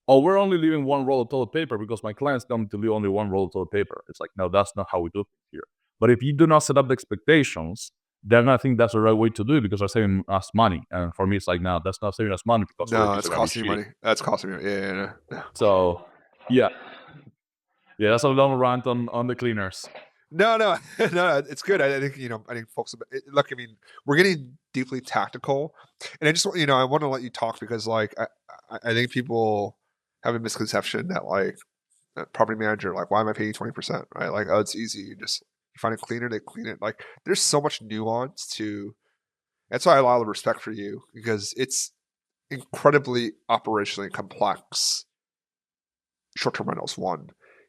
oh, we're only leaving one roll of toilet paper because my clients tell me to leave only one roll of toilet paper. It's like, no, that's not how we do it here. But if you do not set up the expectations, they're going to think that's the right way to do it because they're saving us money. And for me, it's like, no, that's not saving us money because other No, people it's are going to be costing you cheating. money. That's costing you. Yeah. No. So, yeah. Yeah, that's a long rant on the cleaners. No, no, it's good. I think I think folks. Look, I mean, we're getting deeply tactical, and I just I want to let you talk because like I think people have a misconception that like a property manager, like, why am I paying 20%? Right? Like, oh, it's easy. You find a cleaner, they clean it. Like, there's so much nuance to. That's why I have a lot of respect for you because it's incredibly operationally complex. Short-term rentals, one,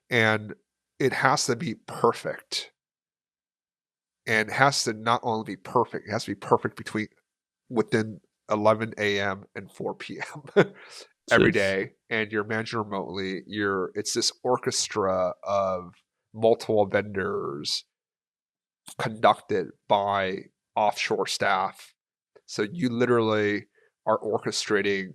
and it has to be perfect. And it has to not only be perfect, it has to be perfect within 11 a.m. and 4 p.m. every Yes. day. And you're managing remotely. It's this orchestra of multiple vendors conducted by offshore staff. So you literally are orchestrating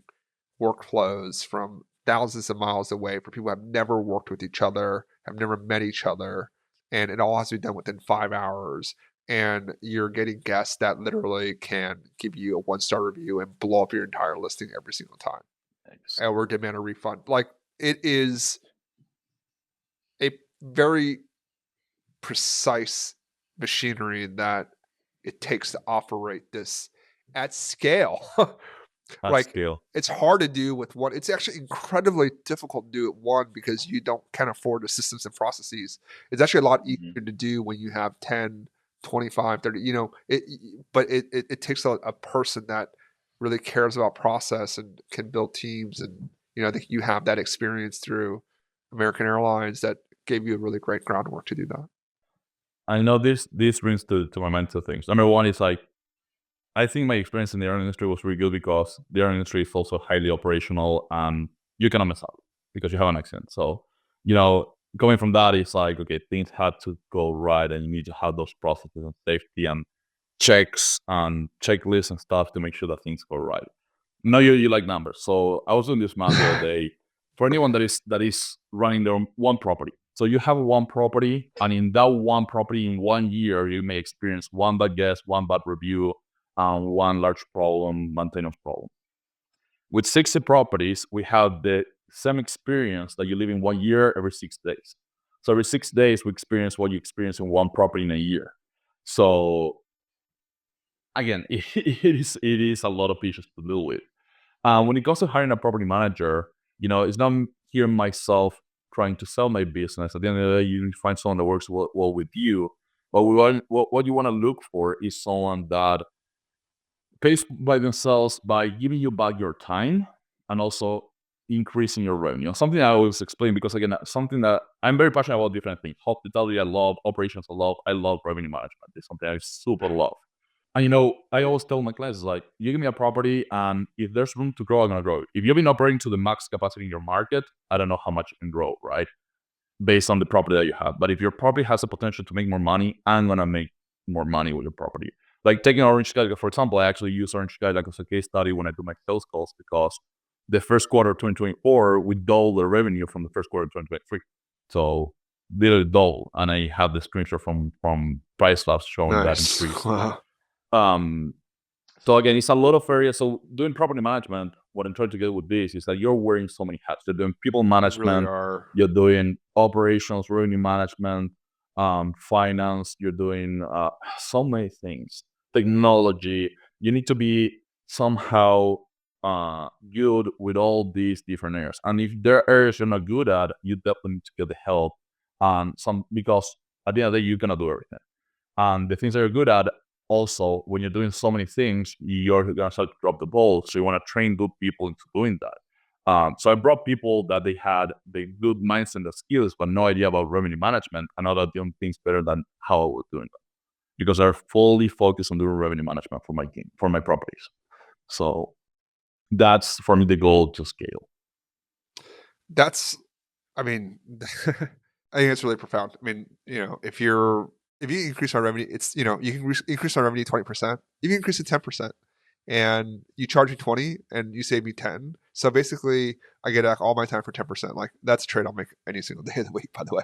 workflows from thousands of miles away for people who have never worked with each other, have never met each other, and it all has to be done within 5 hours. And you're getting guests that literally can give you a 1-star review and blow up your entire listing every single time, Thanks. or demand a refund. Like, it is a very precise machinery that it takes to operate this at scale. At Like, scale. it's hard to do with one. It's actually incredibly difficult to do it one because you can't afford the systems and processes. It's actually a lot easier to do when you have 10, 25, 30. But it takes a person that really cares about process and can build teams. And I think you have that experience through American Airlines that gave you a really great groundwork to do that. I know this brings to my mind two things. Number one is like, I think my experience in the airline industry was really good because the airline industry is also highly operational and you cannot mess up because you have an accident. So, going from that, it's like, okay, things had to go right and you need to have those processes and safety and checks and checklists and stuff to make sure that things go right. Now you like numbers. So I was doing this math the other day for anyone that is running their one property. So you have one property, and in that one property, in 1 year, you may experience one bad guest, one bad review, and one large problem, maintenance problem. With 60 properties, we have the same experience that you live in 1 year every 6 days. So every 6 days, we experience what you experience in one property in a year. So again, it is a lot of issues to deal with. When it comes to hiring a property manager, it's not here myself trying to sell my business. At the end of the day, you need to find someone that works well with you. But what you want to look for is someone that pays by themselves by giving you back your time and also increasing your revenue. Something I always explain because, again, something that I'm very passionate about different things. Hospitality, I love. Operations, I love revenue management. It's something I super love. And I always tell my clients, like, you give me a property, and if there's room to grow, I'm gonna grow. If you've been operating to the max capacity in your market, I don't know how much you can grow, right? Based on the property that you have. But if your property has the potential to make more money, I'm gonna make more money with your property. Like taking Orange County, for example, I actually use Orange County as a case study when I do my sales calls because the first quarter of 2024, we doubled the revenue from the first quarter of 2023. So literally double. And I have the screenshot from Price Labs showing that Nice. increase. Wow. Um, so again, it's a lot of areas. So doing property management, what I'm trying to get with this is that you're wearing so many hats. You're doing people You really management, are. you're doing operations, revenue management, finance. You're doing so many things. Technology. You need to be somehow good with all these different areas. And if there are areas you're not good at, you definitely need to get the help. And some because at the end of the day, you cannot do everything. And the things that you're good at, also, when you're doing so many things, you're gonna start to drop the ball. So you want to train good people into doing that. So I brought people that they had the good mindset and the skills, but no idea about revenue management, and other doing things better than how I was doing them because they're fully focused on doing revenue management for my team, for my properties. So that's for me the goal to scale. That's, I mean, I think it's really profound. I mean, if you increase our revenue, it's you can increase our revenue 20%. You can increase it 10%, and you charge me 20, and you save me 10. So basically, I get all my time for 10%. Like that's a trade I'll make any single day of the week. By the way,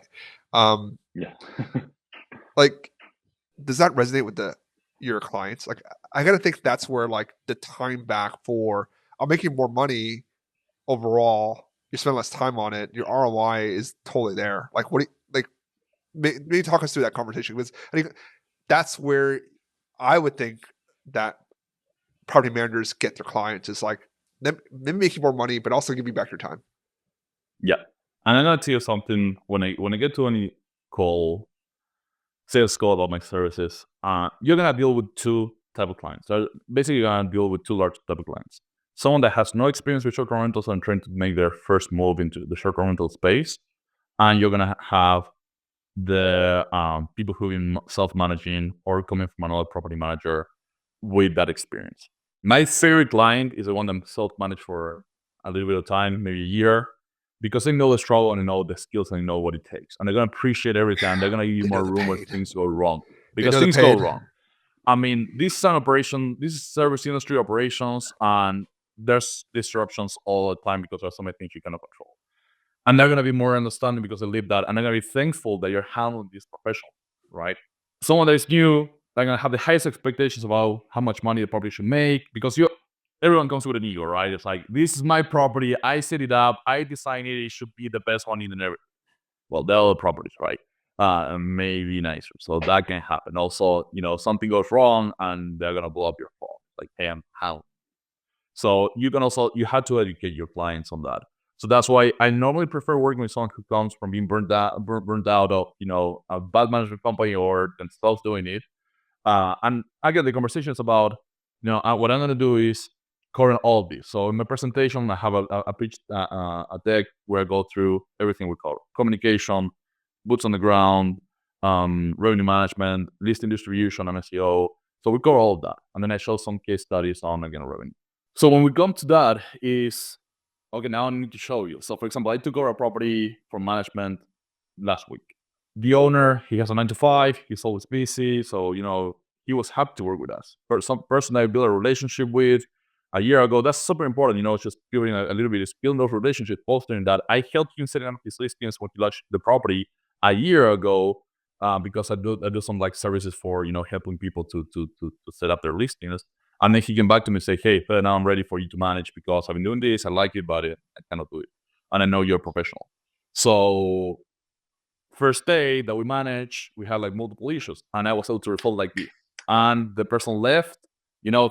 um, Yeah. like does that resonate with your clients? Like I gotta think that's where like the time back for I'm making more money overall. You spend less time on it. Your ROI is totally there. Like what do you, like maybe talk us through that conversation because I think that's where I would think that property managers get their clients is like them making more money, but also give you back your time. Yeah. And I'm gonna tell you something when I get to any call, sales call about my services, you're gonna deal with two type of clients. So basically you're gonna deal with two large type of clients. Someone that has no experience with short-term rentals and trying to make their first move into the short-term rental space. And you're gonna have the people who've been self-managing or coming from another property manager with that experience. My favorite client is the one that self-managed for a little bit of time, maybe a year, because they know the struggle and they know the skills and they know what it takes. And they're gonna appreciate everything. They're gonna give you They know more the room when pain. things go wrong. They Because know the things go pain. wrong. I mean, this is an operation, this is service industry operations, and there's disruptions all the time because there's so many things you cannot control. And they're gonna be more understanding because they live that, and they're gonna be thankful that you're handling this professional, right? Someone that is new, they're gonna have the highest expectations about how much money the property should make because everyone comes with an ego, right? It's like this is my property, I set it up, I designed it, it should be the best one in the neighborhood. Well, they're all properties, right? Maybe nicer. So that can happen. Also, something goes wrong and they're gonna blow up your phone. Like, hey, I'm how so you had to educate your clients on that. So that's why I normally prefer working with someone who comes from being burned out of a bad management company or themselves doing it. And again, the conversations about what I'm gonna do is cover all of this. So in my presentation, I have a pitch, a deck where I go through everything we cover: communication, boots on the ground, revenue management, listing distribution, and SEO. So we cover all of that, and then I show some case studies on again revenue. So when we come to that is, okay, now I need to show you. So for example, I took over a property from management last week. The owner, he has a 9 to 5, he's always busy. So, he was happy to work with us. For some person I built a relationship with a year ago, that's super important, just building a little bit, is building those relationships, fostering that. I helped him setting up his listings when he launched the property a year ago. Because I do some like services for helping people to set up their listings. And then he came back to me and say, hey, now I'm ready for you to manage because I've been doing this. I like it, but I cannot do it. And I know you're a professional. So first day that we managed, we had like multiple issues. And I was able to resolve like this. And the person left,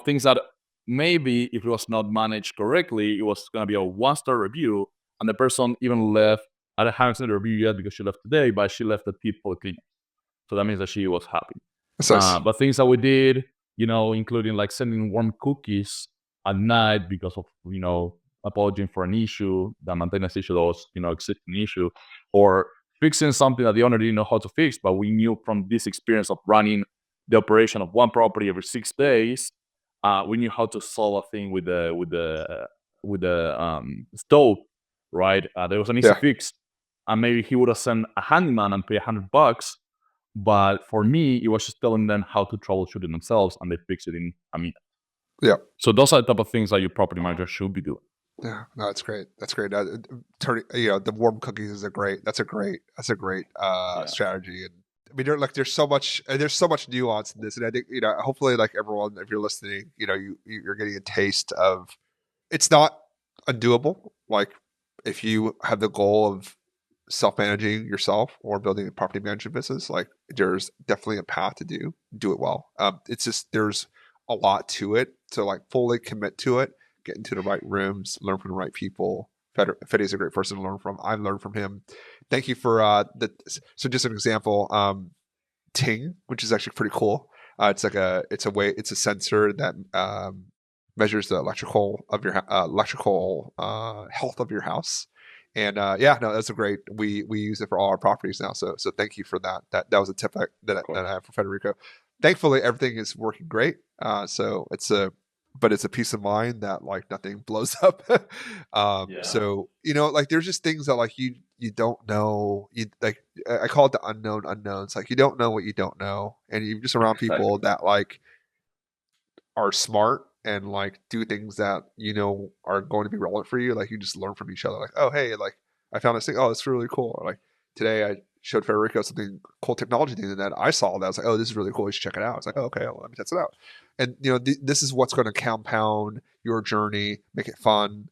things that maybe if it was not managed correctly, it was going to be a 1-star review. And the person even left. I haven't seen the review yet because she left today, but she left a tip for the cleaning. So that means that she was happy. That's nice. But things that we did, including like sending warm cookies at night because of, apologizing for an issue, the maintenance issue that was, existing issue, or fixing something that the owner didn't know how to fix, but we knew from this experience of running the operation of one property every 6 days, we knew how to solve a thing with the stove, right? There was an easy Yeah. fix, and maybe he would have sent a handyman and pay $100. But for me, it was just telling them how to troubleshoot it themselves, and they fix it in a minute. Yeah. So those are the type of things that your property manager should be doing. Yeah, no, that's great. That's great. Turning, the warm cookies is a great. That's a great Yeah. strategy. And I mean, there's so much, there's so much nuance in this, and I think hopefully, like everyone, if you're listening, you're getting a taste of. It's not undoable. Like if you have the goal of self-managing yourself or building a property management business, like there's definitely a path to do it well. It's just there's a lot to it to like fully commit to it get into the right rooms, learn from the right people. Fede is a great person to learn from. I learned from him. Thank you for so just an example, Ting, which is actually pretty cool. It's a sensor that measures the electrical health of your house. And yeah, no, that's a great. We use it for all our properties now. So thank you for that. That was a tip that I have for Federico. Thankfully, everything is working great. So it's a peace of mind that like nothing blows up. Yeah, So like there's just things that like you don't know. You like I call it the unknown unknowns. Like you don't know what you don't know, and you're just around people exactly. that like are smart and like do things that are going to be relevant for you. Like you just learn from each other. Like, oh hey, like I found this thing. Oh, it's really cool. Or like today I showed Federico something cool technology thing that I saw that I was like, oh, this is really cool. You should check it out. It's like, oh, okay, well, let me test it out. And this is what's going to compound your journey, make it fun.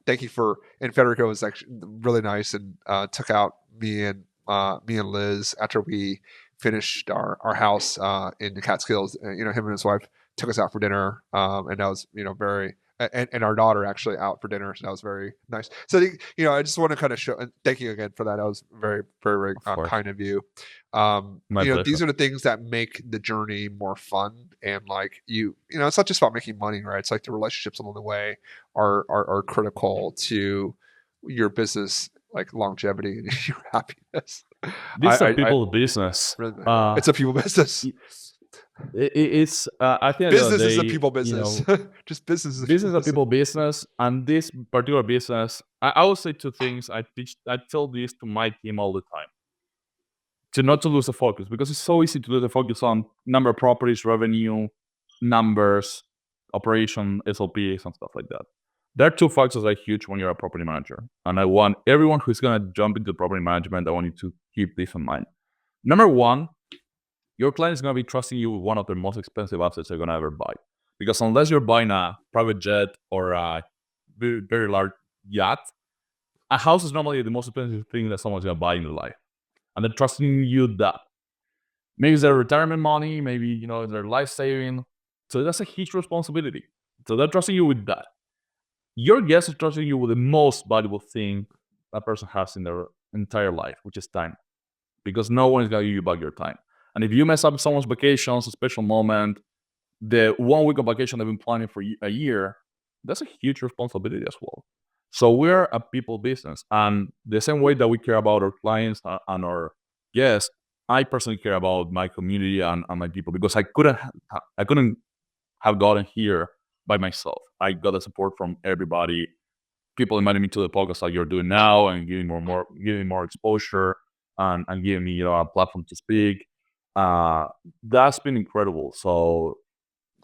Thank you for. And Federico was actually really nice and took out me and Liz after we finished our house in the Catskills. Him and his wife took us out for dinner, and that was very and our daughter actually out for dinner, so that was very nice. So I just want to kind of show and thank you again for that. That was very very very Of course. kind of you. My These pleasure. are the things that make the journey more fun, and like it's not just about making money, right? It's like the relationships along the way are critical to your business like longevity and your happiness. This is a I people business. really, it's a people business. It, it's I think at the end of Business the is a day, people business. Just business is a this people is a business. people business, and this particular business, I would say two things. I tell this to my team all the time to not to lose the focus because it's so easy to lose the focus on number of properties, revenue, numbers, operation, SLPs, and stuff like that. There are two factors that are huge when you're a property manager, and I want everyone who's gonna jump into property management. I want you to keep this in mind. Number one, your client is going to be trusting you with one of their most expensive assets they're going to ever buy. Because unless you're buying a private jet or a very, very large yacht, a house is normally the most expensive thing that someone's going to buy in their life. And they're trusting you that. Maybe it's their retirement money, maybe, their life saving. So that's a huge responsibility. So they're trusting you with that. Your guest is trusting you with the most valuable thing a person has in their entire life, which is time. Because no one is going to give you back your time. And if you mess up someone's vacations, a special moment, the 1 week of vacation they've been planning for a year, that's a huge responsibility as well. So we're a people business. And the same way that we care about our clients and our guests, I personally care about my community and my people because I couldn't have gotten here by myself. I got the support from everybody. People inviting me to the podcast like you're doing now and giving more exposure and giving me a platform to speak. Uh, that's been incredible. So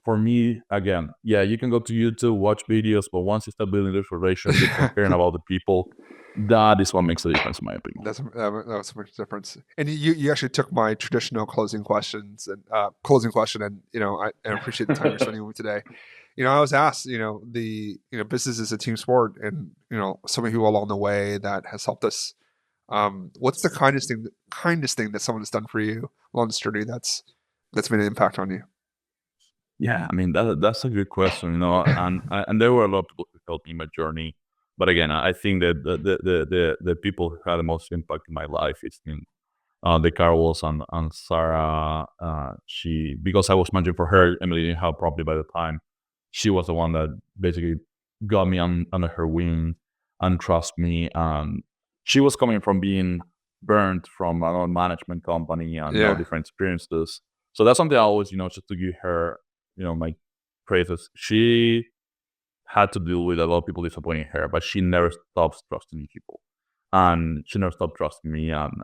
for me, again, yeah, you can go to YouTube, watch videos, but once you start building those relationships and caring about the people, that is what makes a difference, in my opinion. That's a much difference. And you actually took my traditional closing question, and I appreciate the time you're spending with me today. I was asked, business is a team sport, and so many people along the way that has helped us. What's the kindest thing that someone has done for you along this journey that's made an impact on you? Yeah, I mean that's a good question, and there were a lot of people who helped me in my journey. But again, I think that the people who had the most impact in my life is in the Carlos and Sarah. She because I was managing for her, Emily didn't have property by the time. She was the one that basically got me under her wing and trust me. And she was coming from being burned from another management company and Yeah. different experiences. So that's something I always, just to give her, my praises. She had to deal with a lot of people disappointing her, but she never stops trusting people, and she never stopped trusting me. And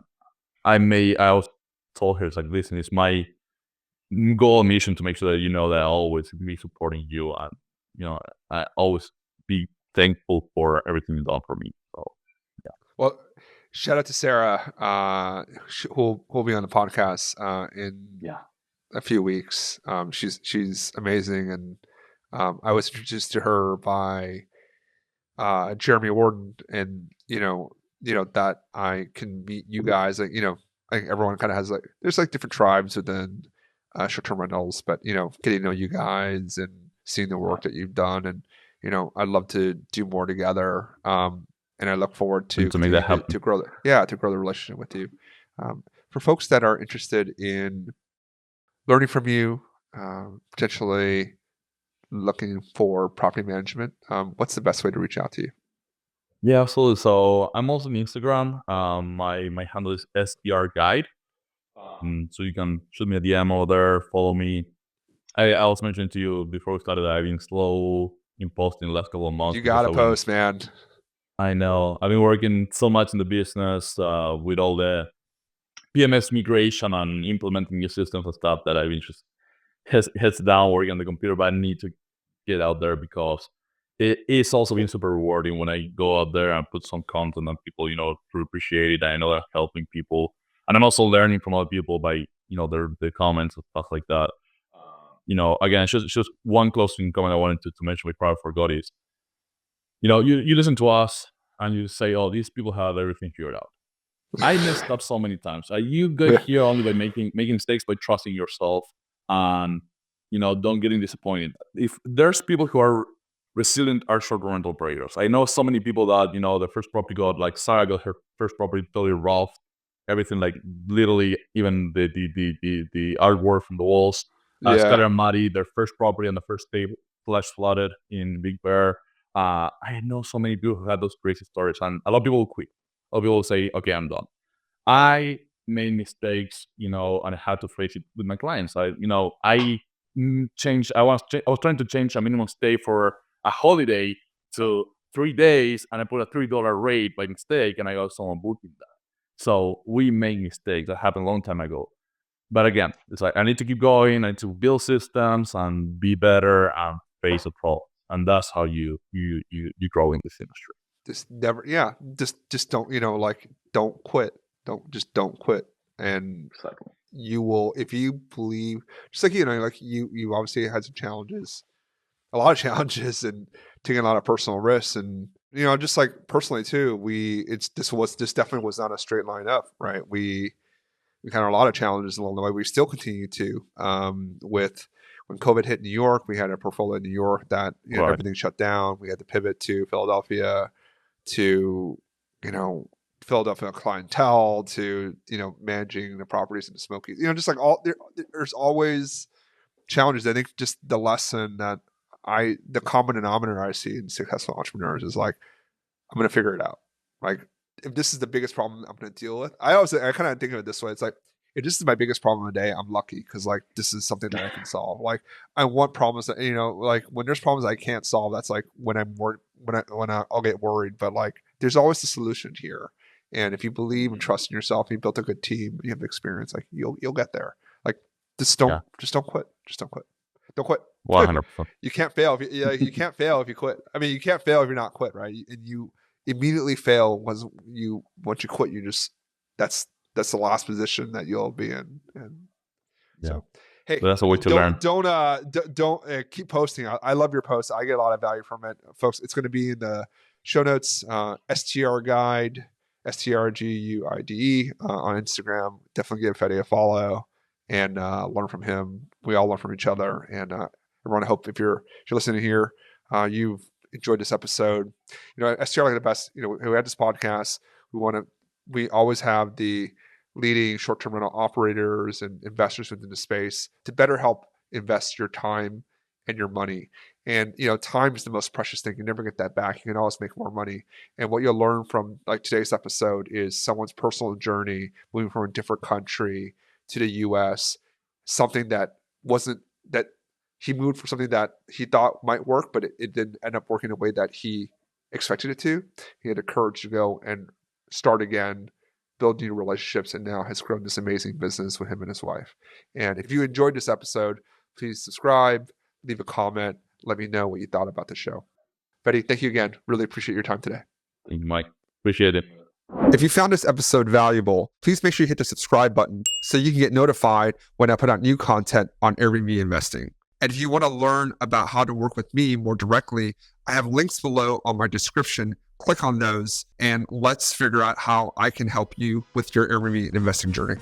I always told her, it's like, listen, it's my goal and mission to make sure that you know that I always be supporting you, and I always be thankful for everything you've done for me. So yeah, Well, shout out to Sarah, who'll be on the podcast in yeah, a few weeks. She's amazing, and I was introduced to her by Jeremy Warden, and that I can meet you guys. Like I think everyone kind of has like there's like different tribes within short term rentals, but getting to know you guys and seeing the work that you've done, and I'd love to do more together. And I look forward to and to make that continuing happen. to grow, to grow the relationship with you. For folks that are interested in learning from you, potentially looking for property management, what's the best way to reach out to you? Yeah, absolutely. So I'm also on Instagram. My handle is STR Guide. So you can shoot me a DM over there, follow me. I was mentioning to you before we started that I've been slow in posting the last couple of months You got because to post, man. I know I've been working so much in the business with all the PMS migration and implementing new systems and stuff that I've been just heads down working on the computer, but I need to get out there because it is also been super rewarding when I go out there and put some content and people, to appreciate it. I know they're helping people. And I'm also learning from other people by, their comments and stuff like that. Again, it's just one closing comment I wanted to mention before I forgot is, you listen to us and you say, oh, these people have everything figured out. I messed up so many times. You get Yeah. here only by making mistakes, by trusting yourself, and don't getting disappointed. If there's people who are resilient, are short rental operators. I know so many people that the first property got like Sarah got her first property totally rough, everything like literally even the artwork from the walls, Yeah. Skylar and Maddie, their first property on the first day flash flooded in Big Bear. I know so many people who had those crazy stories, and a lot of people will quit. A lot of people will say, "Okay, I'm done." I made mistakes, and I had to face it with my clients. Changed. I was trying to change a minimum stay for a holiday to 3 days, and I put a $3 rate by mistake, and I got someone booking that. So we make mistakes. That happened a long time ago. But again, it's like I need to keep going. I need to build systems and be better and face the problem. And that's how you grow in this industry. Just never, yeah. Just don't, like, don't quit. Don't quit. And Exactly. you will, if you believe, just like, like you obviously had some challenges, a lot of challenges, and taking a lot of personal risks. And, just like personally too, this definitely was not a straight line up, right? We had a lot of challenges along the way. We still continue to, with when COVID hit New York, we had a portfolio in New York that, Right. everything shut down. We had to pivot to Philadelphia, to, you know, Philadelphia clientele, to, managing the properties in the Smokies, just like there's always challenges. I think just the lesson that the common denominator I see in successful entrepreneurs is like, I'm going to figure it out. Like, if this is the biggest problem I'm going to deal with, I kind of think of it this way. It's like, if this is my biggest problem of the day, I'm lucky because like this is something that I can solve. Like, I want problems that, like when there's problems I can't solve, that's like when I'm worried, I'll get worried. But like, there's always a solution here. And if you believe and trust in yourself, and you built a good team, you have experience, like you'll get there. Like, Yeah. just don't quit. Just don't quit. Don't quit. 100%. You can't fail if you can't fail if you quit. I mean, you can't fail if you're not quit, right? And you immediately fail once you quit. You just that's the last position that you'll be in. And Yeah. so, hey, But that's a way to learn. don't keep posting. I love your posts. I get a lot of value from it, folks. It's going to be in the show notes. STR Guide, STRGUIDE, on Instagram. Definitely give Fede a follow and learn from him. We all learn from each other. And everyone, I hope if you're listening here, you've enjoyed this episode. STR like the best. We had this podcast. We always have the leading short-term rental operators and investors within the space to better help invest your time and your money. And time is the most precious thing. You never get that back. You can always make more money. And what you'll learn from like today's episode is someone's personal journey moving from a different country to the US, something that wasn't that he moved for something that he thought might work, but it didn't end up working the way that he expected it to. He had the courage to go and start again, build new relationships, and now has grown this amazing business with him and his wife. And if you enjoyed this episode, please subscribe, leave a comment, let me know what you thought about the show. Betty, thank you again. Really appreciate your time today. Thank you, Mike. Appreciate it. If you found this episode valuable, please make sure you hit the subscribe button so you can get notified when I put out new content on Airbnb investing. And if you want to learn about how to work with me more directly, I have links below on my description. Click on those and let's figure out how I can help you with your Airbnb investing journey.